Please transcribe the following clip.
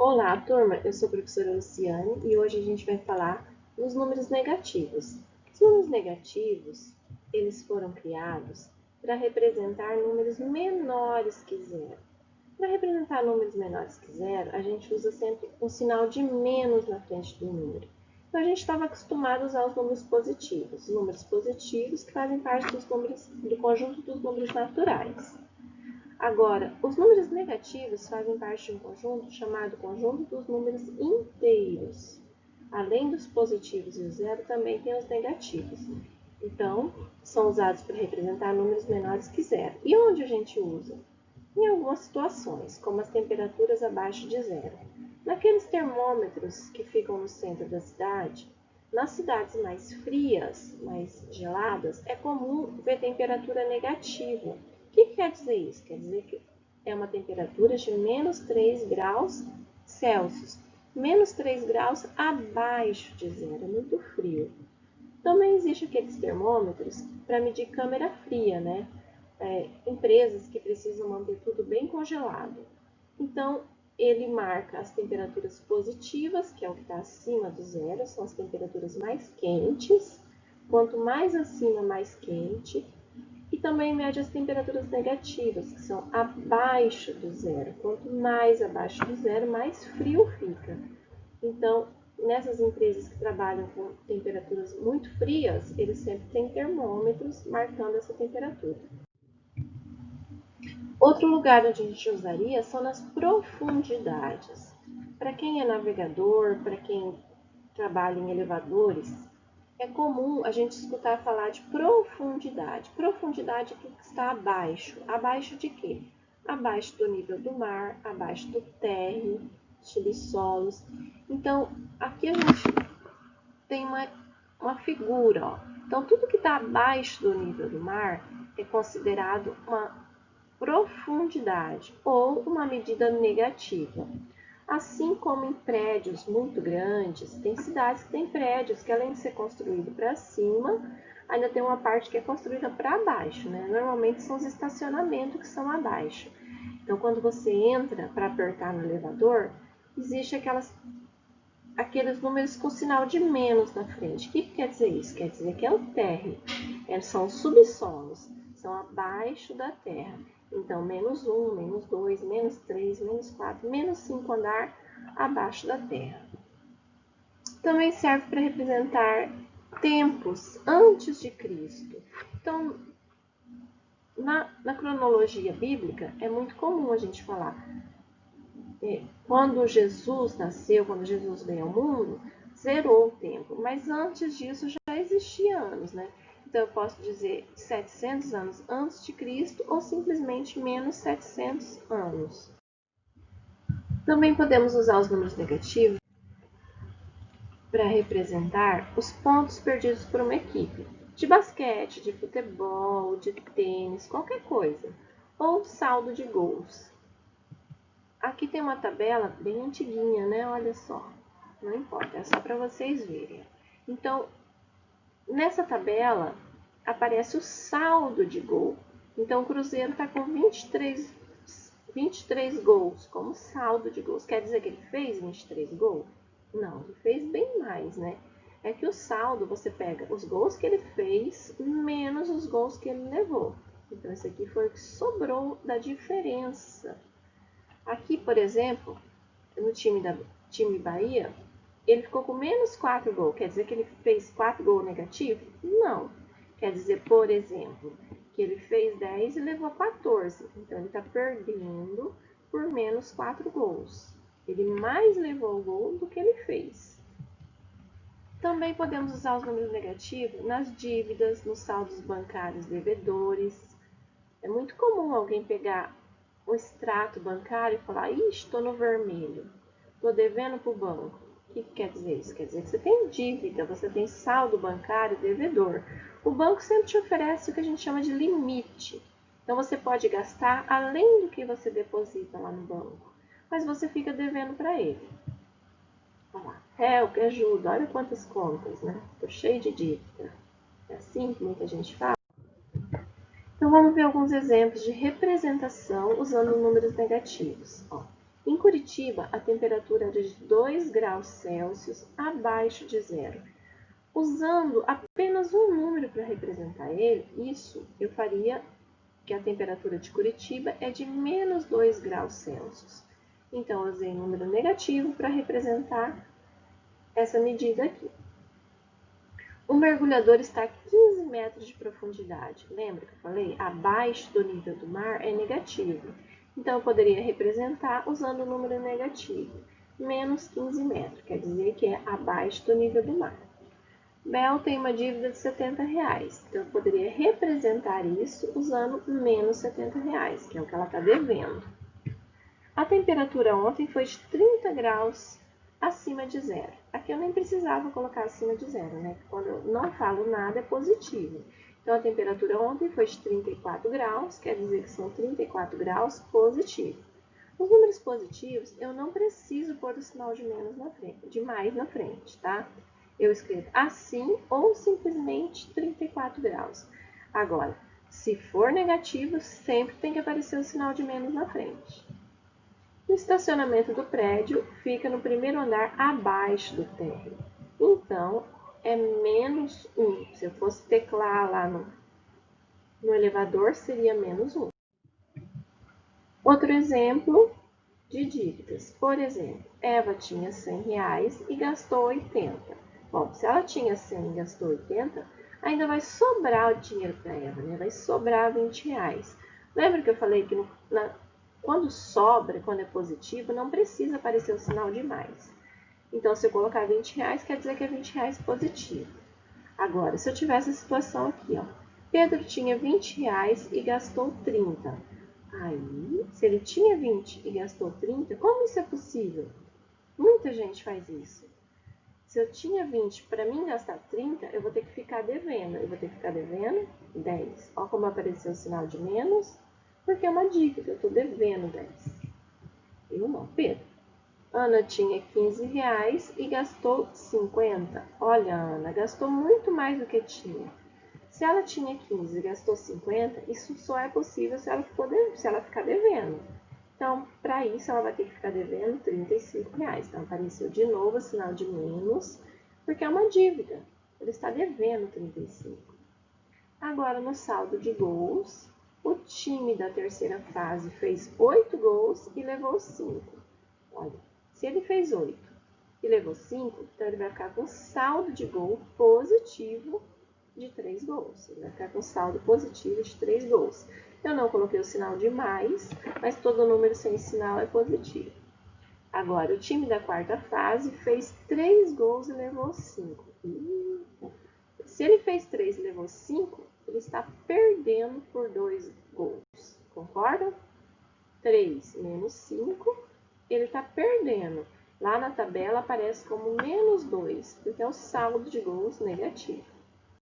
Olá, turma! Eu sou a professora Luciane e hoje a gente vai falar dos números negativos. Os números negativos, eles foram criados para representar números menores que zero. Para representar números menores que zero, a gente usa sempre um sinal de menos na frente do número. Então, a gente estava acostumado a usar os números positivos. Os números positivos que fazem parte do conjunto dos números naturais. Agora, os números negativos fazem parte de um conjunto chamado conjunto dos números inteiros. Além dos positivos e o zero, também tem os negativos. Então, são usados para representar números menores que zero. E onde a gente usa? Em algumas situações, como as temperaturas abaixo de zero. Naqueles termômetros que ficam no centro da cidade, nas cidades mais frias, mais geladas, é comum ver temperatura negativa. O que quer dizer isso? Quer dizer que é uma temperatura de menos 3 graus Celsius. Menos 3 graus abaixo de zero, é muito frio. Também existem aqueles termômetros para medir câmera fria, né? Empresas que precisam manter tudo bem congelado. Então, ele marca as temperaturas positivas, que é o que está acima do zero, são as temperaturas mais quentes. Quanto mais acima, mais quente. E também mede as temperaturas negativas, que são abaixo do zero. Quanto mais abaixo do zero, mais frio fica. Então, nessas empresas que trabalham com temperaturas muito frias, eles sempre têm termômetros marcando essa temperatura. Outro lugar onde a gente usaria são nas profundidades. Para quem é navegador, para quem trabalha em elevadores, é comum a gente escutar falar de profundidade. Profundidade é aquilo que está abaixo. Abaixo de quê? Abaixo do nível do mar, abaixo do térreo, subsolos. Então, aqui a gente tem uma figura. Ó. Então, tudo que está abaixo do nível do mar é considerado uma profundidade ou uma medida negativa. Assim como em prédios muito grandes, tem cidades que têm prédios que, além de ser construído para cima, ainda tem uma parte que é construída para baixo, né? Normalmente são os estacionamentos que são abaixo. Então, quando você entra para apertar no elevador, existe aqueles números com sinal de menos na frente. O que quer dizer isso? Quer dizer que é o térreo. São os subsolos, são abaixo da terra. Então, menos 1, menos 2, menos 3, menos 4, menos 5 andar abaixo da terra. Também serve para representar tempos antes de Cristo. Então, na cronologia bíblica, é muito comum a gente falar. Quando Jesus nasceu, quando Jesus veio ao mundo, zerou o tempo. Mas antes disso já existia anos, né? Então eu posso dizer 700 anos antes de Cristo ou simplesmente menos 700 anos. Também podemos usar os números negativos para representar os pontos perdidos por uma equipe, de basquete, de futebol, de tênis, qualquer coisa, ou saldo de gols. Aqui tem uma tabela bem antiguinha, né? Olha só, não importa, é só para vocês verem. Então, nessa tabela aparece o saldo de gol. Então, o Cruzeiro está com 23 gols como saldo de gols. Quer dizer que ele fez 23 gols? Não, ele fez bem mais, né? É que o saldo, você pega os gols que ele fez menos os gols que ele levou. Então, esse aqui foi o que sobrou da diferença. Aqui, por exemplo, no time Bahia, ele ficou com menos 4 gols. Quer dizer que ele fez 4 gols negativos? Não. Quer dizer, por exemplo, que ele fez 10 e levou 14. Então, ele está perdendo por menos 4 gols. Ele mais levou o gol do que ele fez. Também podemos usar os números negativos nas dívidas, nos saldos bancários devedores. É muito comum alguém pegar o extrato bancário e falar: ih, estou no vermelho, estou devendo para o banco. O que quer dizer isso? Quer dizer que você tem dívida, você tem saldo bancário devedor. O banco sempre te oferece o que a gente chama de limite. Então, você pode gastar além do que você deposita lá no banco, mas você fica devendo para ele. Olha lá, help, ajuda, olha quantas contas, né? Estou cheio de dívida. É assim que muita gente fala. Então, vamos ver alguns exemplos de representação usando números negativos. Ó, Em Curitiba, a temperatura era de 2 graus Celsius abaixo de zero. Usando apenas um número para representar ele, eu faria que a temperatura de Curitiba é de menos 2 graus Celsius. Então, eu usei um número negativo para representar essa medida aqui. O mergulhador está a 15 metros de profundidade. Lembra que eu falei? Abaixo do nível do mar é negativo. Então, eu poderia representar usando o número negativo. Menos 15 metros, quer dizer que é abaixo do nível do mar. Bel tem uma dívida de R$70. Então, eu poderia representar isso usando menos R$70, que é o que ela está devendo. A temperatura ontem foi de 30 graus acima de zero. Aqui eu nem precisava colocar acima de zero, né? Quando eu não falo nada, é positivo. Então, a temperatura ontem foi de 34 graus, quer dizer que são 34 graus positivo. Os números positivos, eu não preciso pôr o sinal de menos na frente, de mais na frente, tá? Eu escrevo assim ou simplesmente 34 graus. Agora, se for negativo, sempre tem que aparecer o sinal de menos na frente. O estacionamento do prédio fica no primeiro andar abaixo do térreo. Então, é menos 1. Se eu fosse teclar lá no elevador, seria menos 1. Outro exemplo de dívidas. Por exemplo, Eva tinha R$100 e gastou 80. Bom, se ela tinha 100 e gastou 80, ainda vai sobrar o dinheiro para Eva, né? Vai sobrar R$20. Lembra que eu falei que quando sobra, quando é positivo, não precisa aparecer o sinal de mais. Então, se eu colocar R$20, quer dizer que é R$20 positivo. Agora, se eu tivesse a situação aqui, ó, Pedro tinha R$20 e gastou 30. Aí, se ele tinha 20 e gastou 30, como isso é possível? Muita gente faz isso. Se eu tinha 20, para mim gastar 30, eu vou ter que ficar devendo. Eu vou ter que ficar devendo 10. Olha como apareceu o sinal de menos, porque é uma dívida, eu estou devendo 10. Eu não, Pedro. Ana tinha R$15 e gastou 50. Olha, Ana, gastou muito mais do que tinha. Se ela tinha 15 e gastou 50, isso só é possível se ela ficar devendo. Então, para isso, ela vai ter que ficar devendo R$35. Então, apareceu de novo o sinal de menos, porque é uma dívida. Ele está devendo 35. Agora, no saldo de gols, o time da terceira fase fez 8 gols e levou 5. Olha, se ele fez 8 e levou 5, então ele vai ficar com saldo de gol positivo de 3 gols. Ele vai ficar com saldo positivo de 3 gols. Eu não coloquei o sinal de mais, mas todo número sem sinal é positivo. Agora, o time da quarta fase fez 3 gols e levou 5. Se ele fez 3 e levou 5, ele está perdendo por 2 gols. Concordam? 3 menos 5, ele está perdendo. Lá na tabela aparece como menos 2, porque é o saldo de gols negativo.